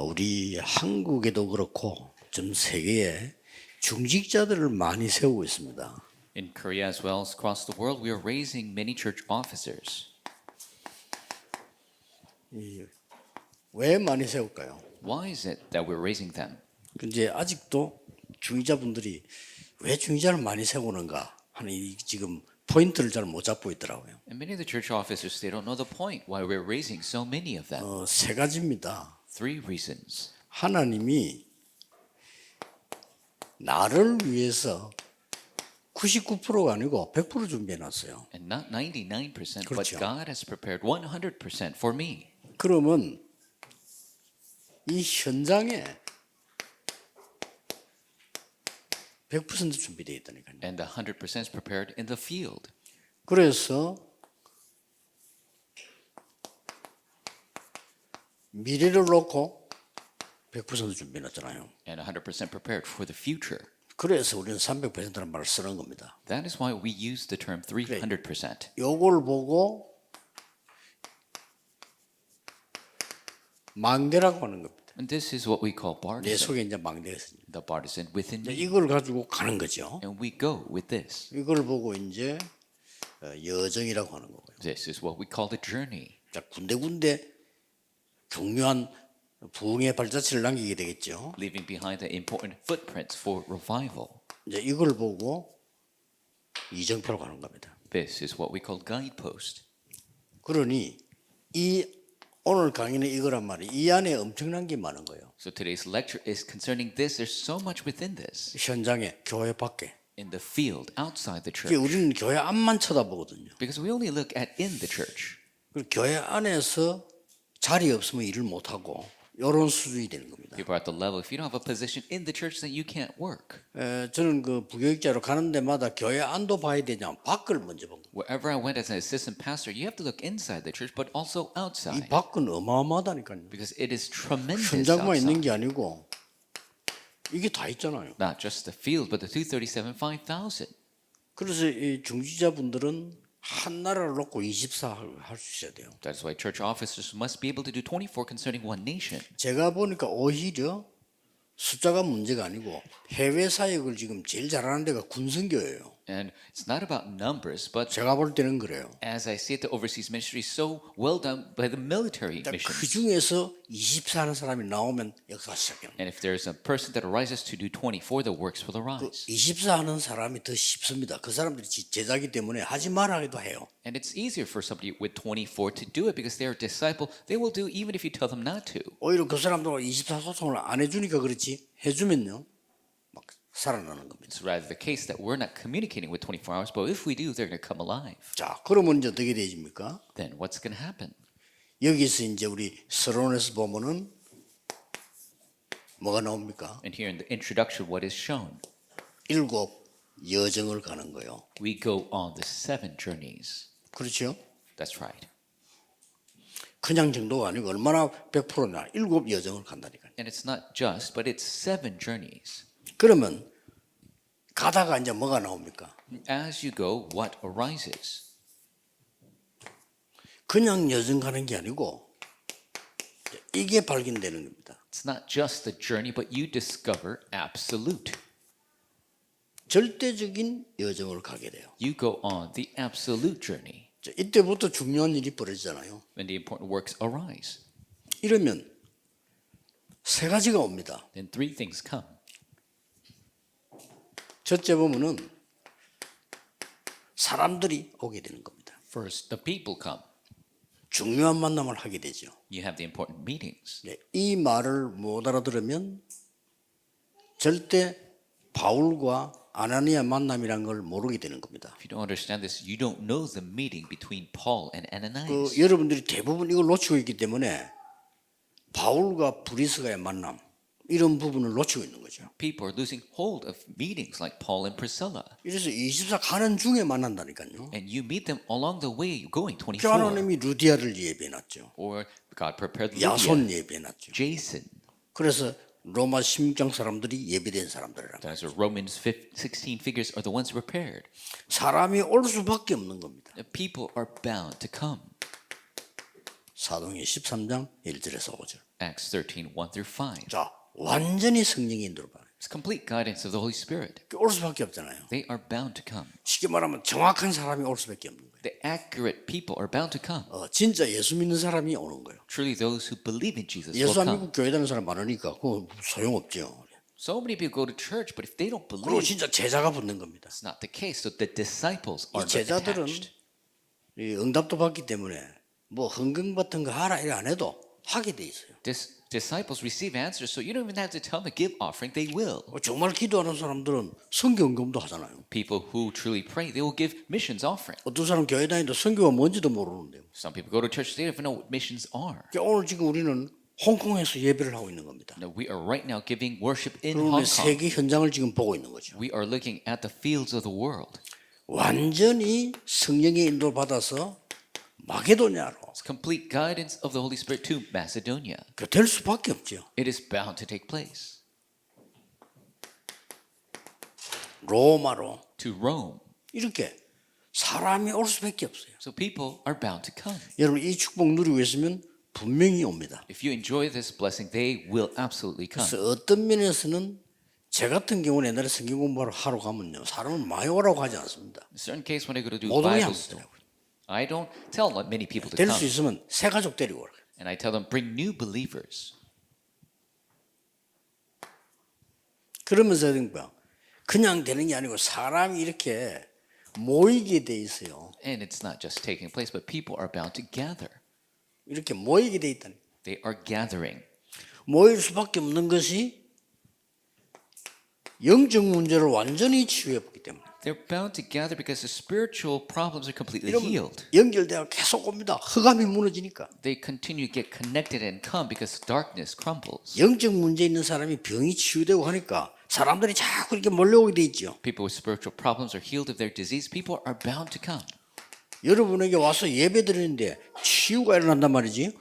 우리 한국에도 그렇고 전 세계에 중직자들을 많이 세우고 있습니다. In Korea as well as across the world, we are raising many church officers. 왜 많이 세울까요? Why is it that we're raising them? 근데 아직도 중직자분들이 왜 중직자를 많이 세우는가 하는 이 지금 포인트를 잘 못 잡고 있더라고요. And many of the church officers, they don't know the point why we're raising so many of them. 세 가지입니다. Three reasons. 하나님이 나를 위해서 99%가 아니고 100% 준비해 놨어요. And not 99%, 그렇죠. but God has prepared 100% for me. 그러면 이 현장에 100% 준비되어 있다니까요. And the 100% is prepared in the field. 그래서 미래를 놓고 100% 준비해 놨잖아요. And 100% prepared for the future. 그래서 우리는 300%라는 말을 쓰는 겁니다. That is why we use the term 300%. 요걸 보고 망대라고 하는 겁니다. And this is what we call 내 partisan. 속에 이제 망대가 있어요. The partisan within me. 이걸 가지고 가는 거죠. And we go with this. 이걸 보고 이제 여정이라고 하는 거고요. This is what we call the journey. 자, 군데군데 중요한 부흥의 발자취를 남기게 되겠죠. Leaving behind the important footprints for revival. 이제 이걸 보고 이정표로 가는 겁니다. This is what we call guidepost. 그러니 이 오늘 강의는 이거란 말이 이 안에 엄청난 게 많은 거예요. So today's lecture is concerning this. There's so much within this. 현장에 교회 밖에. In the field, outside the 이게 church. 우리는 교회 앞만 쳐다보거든요. Because we only look at in the church. 그리고 교회 안에서 자리 없으면 일을 못 하고 이런 수준이 되는 겁니다. People are at the level. If you don't have a position in the church, then you can't work. 저는 그 부교육자로 가는 데마다 교회 안도 봐야 되냐 밖을 먼저 본 거예요. Wherever I went as an assistant pastor, you have to look inside the church, but also 이 outside. 밖은 어마어마하다니까요. Because it is tremendous 현장만 있는 outside. 게 아니고 이게 다 있잖아요. Not just the field, but the 237, 5,000. 그래서 이 중지자분들은 한 나라를 놓고 24 할 수 있어야 돼요. That is why church officers must be able to do 24 concerning one nation. 제가 보니까 오히려 숫자가 문제가 아니고 해외 사역을 지금 제일 잘하는 데가 군선교예요. And it's not about numbers, but 제가 볼 때는 그래요. as I see it, the overseas ministry is so well done by the military 그 missions. 중에서 24 하는 사람이 나오면 역사가 시작해요. And if there's a person that arises to do 24, the works will 그 arise. 24 하는 사람이 더 쉽습니다. 그 사람들이 제자기 때문에 하지 말아 해도 해요. And it's easier for somebody with 24 to do it because they're a disciple. They will do even if you tell them not to. 오히려 그 사람들하고 24 소통을 안 해주니까 그렇지 해주면요 막 살아나는 겁니다. It's rather the case that we're not communicating with 24 hours, but if we do, they're going to come alive. 자, 그러면 이제 어떻게 되집니까? Then what's going to happen? 여기서 이제 우리 서론에서 보면은 뭐가 나옵니까? And here in the introduction, what is shown? 7 여정을 가는 거예요. We go on the 7 journeys. 그렇죠? That's right. 그냥 정도가 아니고 얼마나 100%냐? 7 여정을 간다니까요. And it's not just, but it's 7 journeys. 그러면 가다가 이제 뭐가 나옵니까? As you go, what arises? 그냥 여정 가는 게 아니고 이게 발견되는 겁니다. It's not just the journey, but you discover absolute. 절대적인 여정을 가게 돼요. You go on the absolute journey. 자, 이때부터 중요한 일이 벌어지잖아요. When the important works arise. 이러면 세 가지가 옵니다. Then 3 things come. 첫째 보면은 사람들이 오게 되는 겁니다. First, the people come. 중요한 만남을 하게 되죠. You have the important meetings. 네, 이 말을 못 알아들으면 절대 바울과 아나니아 만남이란 걸 모르게 되는 겁니다. If you don't understand this, you don't know the meeting between Paul and Ananias. 여러분들이 대부분 이걸 놓치고 있기 때문에 바울과 브리스가의 만남 이런 부분을 놓치고 있는 거죠. People are losing hold of meetings like Paul and Priscilla. 이래서 24 가는 중에 만난다니까요. And you meet them along the way going 24. 하나님이 루디아를 예배해놨죠. Or God prepared 야손 Lydia, 예배해놨죠. Jason. 그래서 로마 16장 사람들이 예배된 사람들이라. That's what Romans 16 figures are the ones prepared. 사람이 올 수밖에 없는 겁니다. The people are bound to come. 사도행전 13장 1절에서 5절. Acts 13, 1 through 5. 자, 완전히 성령의 인도를 받아요. It's complete guidance of the Holy Spirit. 올 수밖에 없잖아요. They are bound to come. 쉽게 말하면 정확한 사람이 올 수밖에 없는 거예요. The accurate people are bound to come. 진짜 예수 믿는 사람이 오는 거예요. Truly, those who believe in Jesus will 예수 안 come. 믿고 교회 다니는 사람 많으니까 그거 소용없죠. So many people go to church, but if they don't 그리고 believe, 진짜 제자가 붙는 겁니다. it's not the case. So the disciples 이 are 제자들은 attached. 이 응답도 받기 때문에 뭐 헌금 같은 거 하라 이래 안 해도 하게 돼 있어요. Disciples receive answers, so you don't even have to tell them to give offering. They will. 정말 기도하는 사람들은 성경금도 하잖아요. People who truly pray, they will give missions offering. 어떤 사람 교회 다니는데 성경가 뭔지도 모르는데요. Some people go to church, they don't even know what missions are. 그러니까 오늘 지금 우리는 홍콩에서 예배를 하고 있는 겁니다. No, we are right now giving worship in 그러면 Hong Kong. 세계 현장을 지금 보고 있는 거죠. We are looking at the fields of the world. 완전히 성령의 인도를 받아서 마게도냐로 It's complete guidance of the Holy Spirit to Macedonia. 될 수밖에 없죠. It is bound to take place. 로마로 To Rome. 이렇게 사람이 올 수밖에 없어요. So people are bound to come. 여러분 이 축복 누리고 있으면 분명히 옵니다. If you enjoy this blessing, they will absolutely come. 그래서 어떤 면에서는 제 같은 경우는 옛날에 성경 공부하러 하러 가면요 사람을 많이 오라고 하지 않습니다. In certain case, when I go to do 못 오게 Bible 안 study, 하더라고요. I don't tell many people to 될 come. 수 있으면 새 가족 데리고 오라. And I tell them, bring new believers. 그러면서 그냥 되는 게 아니고 사람이 이렇게 모이게 돼 있어요. And it's not just taking place, but people are bound to gather. 이렇게 모이게 돼 있다니. They are gathering. 모일 수밖에 없는 것이 영적 문제를 완전히 치유해봤기 때문에. They're bound to gather because the spiritual problems are completely 이러면 healed. 연결되어 계속 옵니다. 흑암이 무너지니까. They continue to get connected and come because darkness crumbles. 영적 문제 있는 사람이 병이 치유되고 하니까 사람들이 자꾸 이렇게 몰려오게 돼 있죠. People with spiritual problems are healed of their disease. People are bound to come. 여러분에게 와서 예배 드리는데 치유가 일어난단 말이지.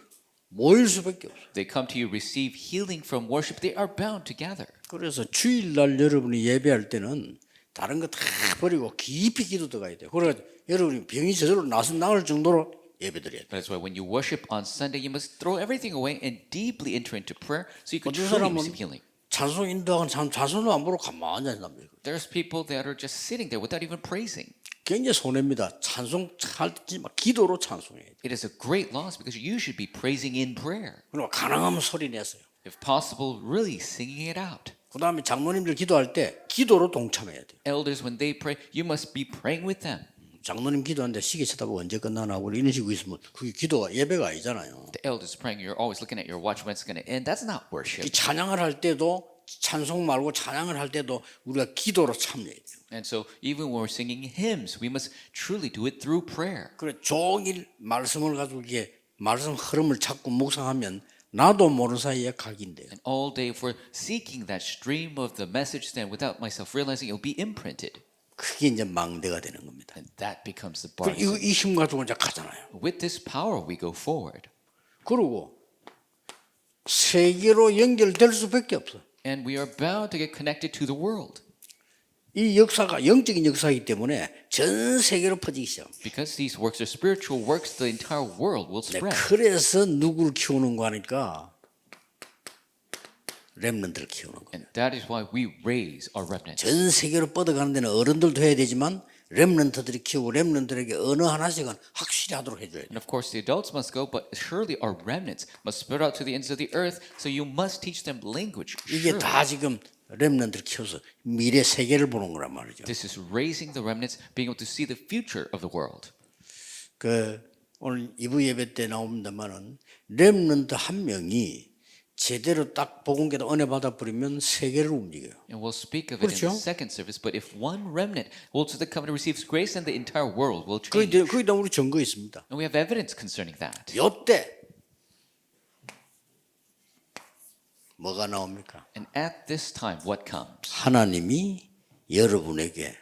모일 수밖에 없어요. They come to you, receive healing from worship. They are bound to gather. 그래서 주일날 여러분이 예배할 때는 다른 거 다 버리고 깊이 기도 들어가야 돼요. 그래서 여러분이 병이 저절로 나을 정도로 예배 드려야 돼요. That's why when you worship on Sunday, you must throw everything away and deeply enter into prayer so you can 어떤 truly 사람은 receive healing. 찬송 인도하는 찬송도 안 보고 가만히 앉는답니다. There's people that are just sitting there without even praising. 굉장히 손해입니다. 찬송할 때 기도로 찬송해야 돼요. It is a great loss because you should be praising in prayer. 그리고 가능하면 소리 내세요. If possible, really singing it out. 그 다음에 장로님들 기도할 때 기도로 동참해야 돼요. Elders, when they pray, you must be praying with them. 장로님 기도하는데 시계 쳐다보고 언제 끝나나 하고 이런 식으로 있으면 그게 기도가 예배가 아니잖아요. The elders praying, you're always looking at your watch when it's going to end. That's not 이 worship. 찬양을 할 때도 찬송 말고 찬양을 할 때도 우리가 기도로 참여해야 돼요. And so even when we're singing hymns, we must truly do it through prayer. 그래 종일 말씀을 가지고 이게 말씀 흐름을 찾고 묵상하면 나도 모르는 사이에 각인돼요. And all day, if we're seeking that stream of the message, then without myself realizing, it will be imprinted. 그게 이제 망대가 되는 겁니다. And that becomes the 그리고 bar. 이 힘 가지고 이제 가잖아요. With this power, we go forward. 그리고 세계로 연결될 수밖에 없어. And we are bound to get connected to the world. 이 역사가 영적인 역사이기 때문에 전 세계로 퍼지기 시작합니다. Because these works are spiritual works, the entire world will 네, spread. 그래서 누구를 키우는 거 하니까 렘넌트를 키우는 거. And that is why we raise our remnants. 전 세계로 뻗어가는 데는 어른들도 해야 되지만 렘넌트들이 키우고 렘넌트들에게 어느 하나씩은 확실히 하도록 해줘야 돼요. And of course, the adults must go, but surely our remnants must spread out to the ends of the earth. So you must teach them language. 이게 Surely. 다 지금 렘넌트를 키워서 미래 세계를 보는 거란 말이죠. This is raising the remnants, being able to see the future of the world. 그 오늘 2부 예배 때 나옵니다만은 렘넌트 한 명이 제대로 딱 복음계도 은혜 받아버리면 세계를 움직여요. And we'll speak of it in 그렇죠? the second service. But if one remnant holds to the covenant, receives grace, then the entire world will change. 거기다 우리 증거 있습니다. And we have evidence concerning that. 요때 뭐가 나옵니까? And at this time, what comes? 하나님이 여러분에게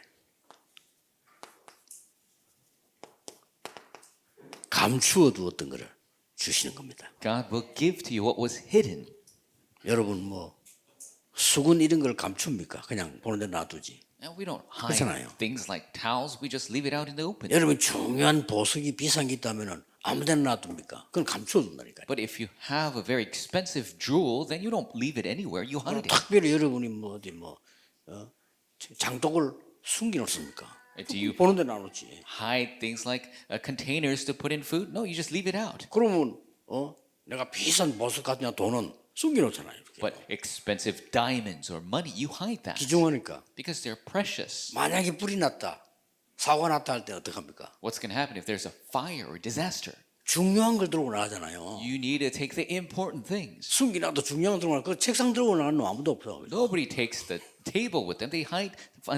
감추어 두었던 것을 주시는 겁니다. God will give to you what was hidden. 여러분 뭐 수건 이런 걸 감춥니까? 그냥 보는 데 놔두지. And we don't hide 그렇잖아요. things like towels. We just leave it out in the open. 여러분 중요한 보석이 비싼 게 있다면은 아무데나 놔둡니까? 그건 감춰둔다니까요. But if you have a very expensive jewel, then you don't leave it anywhere. You hide it. 특별히 여러분이 뭐 어디 장독을 숨겨놓습니까? Do you 보는 데 놔놓지. hide things like containers to put in food? No, you just leave it out. 그러면 내가 비싼 보석 같은 돈은 숨겨놓잖아요. 이렇게. But expensive diamonds or money, you hide that 귀중하니까. because they're precious. 만약에 불이 났다, 사고가 났다 할 때 어떡합니까? What's going to happen if there's a fire or disaster? 중요한 걸 들고 나가잖아요. You need to take the important things. 숨기놔도 중요한 거 들고 나가. 그 책상 들고 나가는 놈 아무도 없어. Nobody takes the table with them. They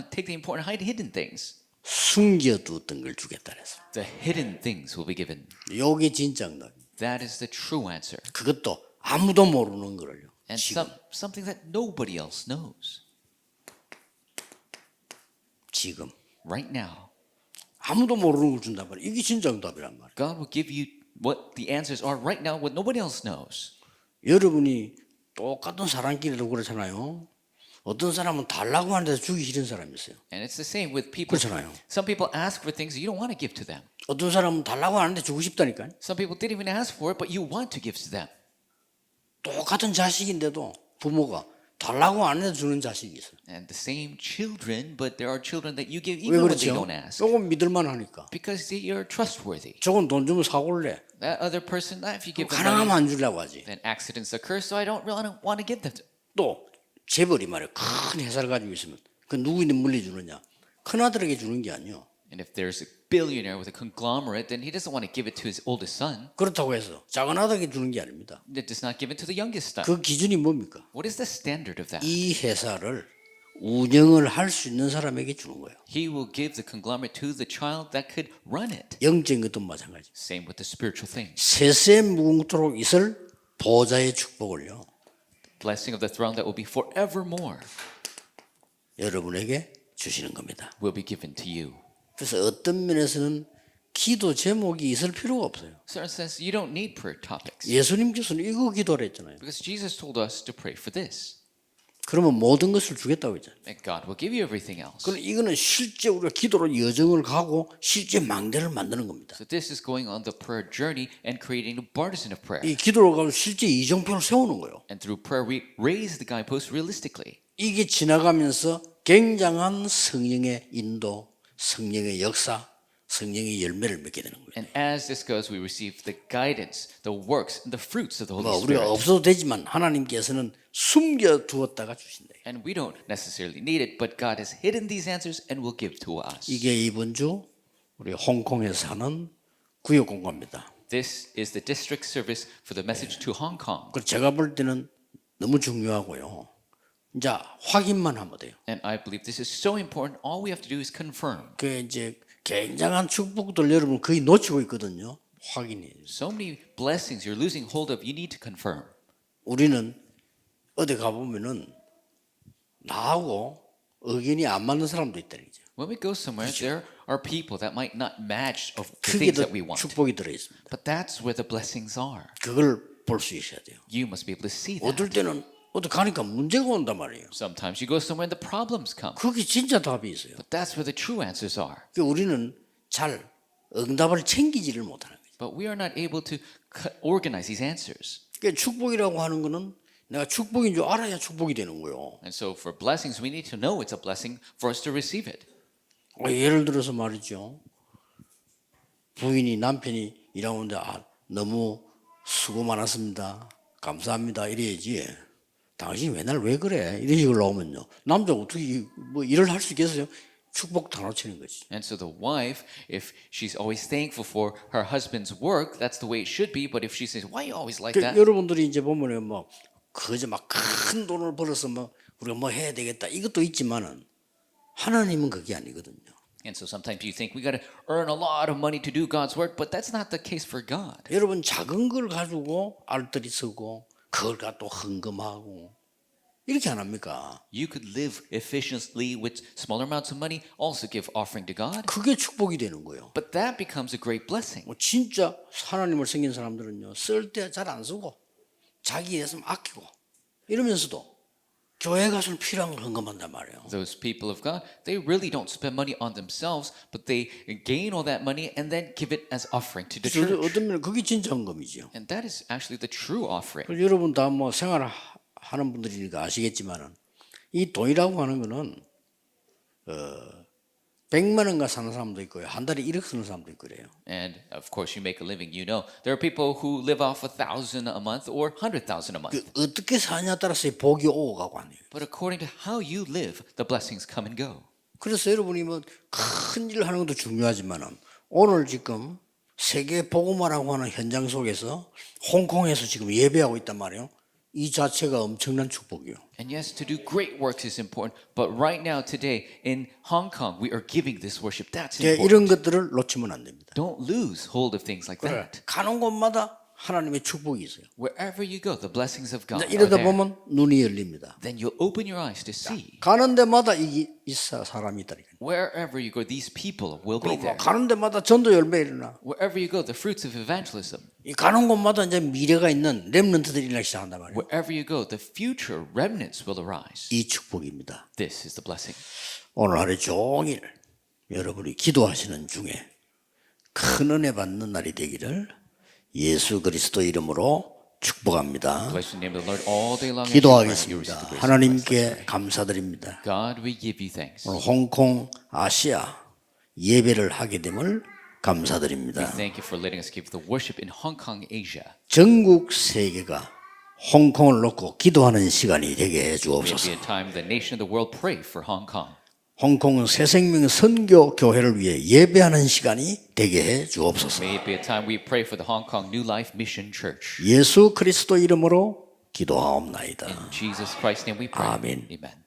take the important, hide hidden things. 숨겨두었던 걸 주겠다 그래서. The hidden things will be given. 요게 진짜 응답. That is the true answer. 그것도 아무도 모르는 거를요. And 지금. something that nobody else knows. 지금. Right now, 아무도 모르는 걸 준단 말이에요. 이게 진짜 응답이란 말이에요. God will give you what the answers are right now, what nobody else knows. 여러분이 똑같은 사람끼리도 그렇잖아요. 어떤 사람은 달라고 하는데 주기 싫은 사람이 있어요. And it's the same with people. 그렇잖아요. Some people ask for things you don't want to give to them. 어떤 사람은 달라고 하는데 주고 싶다니까요. Some people didn't even ask for it, but you want to give to them. 똑같은 자식인데도 부모가 달라고 안 해도 주는 자식이 있어요. And the same children, but there are children that you give 왜 even when they 그렇죠? don't ask. 조금 믿을만 하니까. Because they are trustworthy. 저건 돈 주면 사고를 내. That other person, if you give them 가능하면 money, 안 주려고 하지. then accidents occur, so I don't really want to give them. 또 재벌이 말이야. 큰 회사를 가지고 있으면 그 누구인데 물려주느냐. 큰아들에게 주는 게 아니요. And if there's a billionaire with a conglomerate, then he doesn't want to give it to his oldest son. 그렇다고 해서 작은 아들에게 주는 게 아닙니다. It does not give it to the youngest son. 그 기준이 뭡니까? What is the standard of that? 이 회사를 운영을 할 수 있는 사람에게 주는 거예요. He will give the conglomerate to the child that could run it. 영적인 것도 마찬가지. Same with the spiritual things. 세세 무궁토록 있을 보좌의 축복을요. Blessing of the throne that will be forevermore 여러분에게 주시는 겁니다. will be given to you. 그래서 어떤 면에서는 기도 제목이 있을 필요가 없어요. Certain sense, you don't need prayer topics 예수님께서는 이거 기도를 했잖아요. because Jesus told us to pray for this. 그러면 모든 것을 주겠다고 했잖아요. And God will give you everything else. 그럼 이거는 실제 우리가 기도로 여정을 가고 실제 망대를 만드는 겁니다. So this is going on the prayer journey and creating a partisan of prayer. 이 기도로 가면 실제 이정표를 세우는 거예요. And through prayer, we raise the guideposts realistically. 이게 지나가면서 굉장한 성령의 인도, 성령의 역사, 성령의 열매를 맺게 되는 거예요. And as this goes, we receive the guidance, the works, and the fruits of the Holy 우리가 Spirit. 없어도 되지만 하나님께서는 숨겨 두었다가 주신다. And we don't necessarily need it, but God has hidden these answers and will give to us. 이게 이번 주 우리 홍콩에서 하는 구역 공고입니다. This is the district service for the message to Hong Kong. 그 제가 볼 때는 너무 중요하고요. 이제 확인만 하면 돼요. And I believe this is so important. All we have to do is confirm. 그 이제 굉장한 축복들 여러분 거의 놓치고 있거든요. 확인이. So many blessings you're losing hold of, you need to confirm. 우리는 어디 가보면은 나하고 의견이 안 맞는 사람도 있다는 거죠. When we go somewhere, there are people that might not match of the 그게 things 더 that we want. 축복이 들어 있습니다. But that's where the blessings are. 그걸 볼 수 있어야 돼요. You must be able to see that. 어떨 때는 어디 가니까 문제가 온단 말이에요. Sometimes you go somewhere and the problems come. 그게 진짜 답이 있어요. But that's where the true answers are. 우리는 잘 응답을 챙기지를 못하는 거죠. But we are not able to organize these answers. 그러니까 축복이라고 하는 거는 내가 축복인 줄 알아야 축복이 되는 거예요. And so for blessings, we need to know it's a blessing for us to receive it. 예를 들어서 말이죠. 부인이 남편이 일하는데 너무 수고 많았습니다. 감사합니다. 이래야지. 당신이 맨날 왜 그래? 이런 식으로 나오면요. 남자가 어떻게 뭐 일을 할 수 있겠어요? 축복 다 놓치는 거지. And so the wife, if she's always thankful for her husband's work, that's the way it should be. But if she says, "Why you always like that?" 여러분들이 이제 보면은 뭐 그저 막 큰 돈을 벌어서 뭐 우리가 뭐 해야 되겠다 이것도 있지만은 하나님은 그게 아니거든요. And so sometimes you think we got to earn a lot of money to do God's work, but that's not the case for God. 여러분 작은 걸 가지고 알뜰히 쓰고 그걸 갖고 헌금하고 이렇게 안 합니까? You could live efficiently with smaller amounts of money, also give offering to God, 그게 축복이 되는 거예요. but that becomes a great blessing. 뭐 진짜 하나님을 섬긴 사람들은요 쓸 때 잘 안 쓰고 자기 예산 아끼고 이러면서도 교회 가서는 필요한 걸 헌금한단 말이에요. Those people of God, they really don't spend money on themselves, but they gain all that money and then give it as offering to the 그래서 church. 어떤 면에 그게 진짜 헌금이죠. And that is actually the true offering. 그래서 여러분 다 뭐 생활하는 분들이니까 아시겠지만은 이 돈이라고 하는 거는 100만 원가 사는 사람도 있고요. 한 달에 1억 쓰는 사람도 있고 그래요. And of course, you make a living, you know. There are people who live off 1,000 a month or 100,000 a month. 그 어떻게 사냐에 따라서 복이 오고 가고 하네요. But according to how you live, the blessings come and go. 그래서 여러분이 뭐 큰 일을 하는 것도 중요하지만은 오늘 지금 세계 복음화라고 하는 현장 속에서 홍콩에서 지금 예배하고 있단 말이에요. 이 자체가 엄청난 축복이에요. And yes, to do great works is important. But right now, today, in Hong Kong, we are giving this worship. That's important. 이런 것들을 놓치면 안 됩니다. Don't lose hold of things like that. 가는 곳마다 하나님의 축복이 있어요. Wherever you go, the blessings of God are 이러다 there. 보면 눈이 열립니다. Then you'll open your eyes to see. 가는 데마다 이 사람이 있다니까요. Wherever you go, these people will be there. 가는 데마다 전도 열매 일어나. Wherever you go, the fruits of evangelism. 이 가는 곳마다 이제 미래가 있는 렘넌트들이 일어나기 시작한단 말이에요. Wherever you go, the future remnants will arise. 이 축복입니다. This is the blessing. 오늘 하루 종일 여러분이 기도하시는 중에 큰 은혜 받는 날이 되기를 예수 그리스도 이름으로 축복합니다. Bless the name of the Lord all day long. as you pray, you receive 기도하겠습니다. the grace of Christ. 하나님께 감사드립니다. God, we give you thanks. 오늘 홍콩 아시아 예배를 하게 됨을 We 감사드립니다. thank you for letting us give the worship in Hong Kong, Asia. 전국 세계가 홍콩을 놓고 기도하는 시간이 되게 해 May it 주옵소서. be a time the nation of the world pray for Hong Kong. 홍콩은 새생명 선교 교회를 위해 예배하는 시간이 되게 해 주옵소서. May it be a time we pray for the Hong Kong New Life Mission Church. 예수 그리스도 이름으로 기도하옵나이다. In Jesus Christ's name we pray. 아멘. Amen.